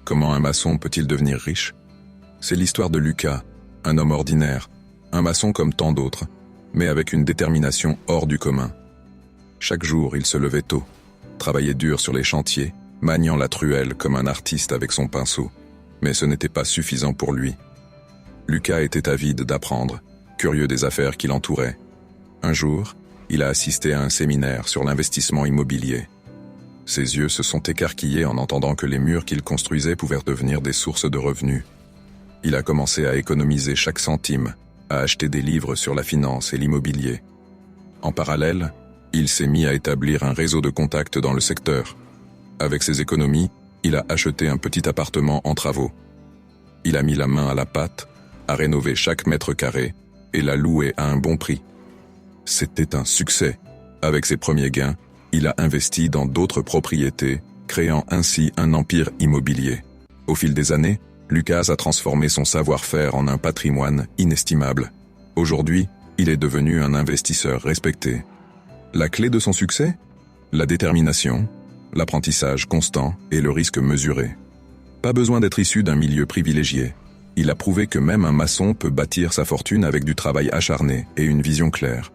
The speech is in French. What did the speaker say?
Comment un maçon peut-il devenir riche? C'est l'histoire de Lucas, un homme ordinaire, un maçon comme tant d'autres, mais avec une détermination hors du commun. Chaque jour, il se levait tôt, travaillait dur sur les chantiers, maniant la truelle comme un artiste avec son pinceau. Mais ce n'était pas suffisant pour lui. Lucas était avide d'apprendre, curieux des affaires qui l'entouraient. Un jour, il a assisté à un séminaire sur l'investissement immobilier. Ses yeux se sont écarquillés en entendant que les murs qu'il construisait pouvaient devenir des sources de revenus. Il a commencé à économiser chaque centime, à acheter des livres sur la finance et l'immobilier. En parallèle, il s'est mis à établir un réseau de contacts dans le secteur. Avec ses économies, il a acheté un petit appartement en travaux. Il a mis la main à la pâte, a rénové chaque mètre carré et l'a loué à un bon prix. C'était un succès. Avec ses premiers gains, il a investi dans d'autres propriétés, créant ainsi un empire immobilier. Au fil des années, Lucas a transformé son savoir-faire en un patrimoine inestimable. Aujourd'hui, il est devenu un investisseur respecté. La clé de son succès? La détermination, l'apprentissage constant et le risque mesuré. Pas besoin d'être issu d'un milieu privilégié. Il a prouvé que même un maçon peut bâtir sa fortune avec du travail acharné et une vision claire.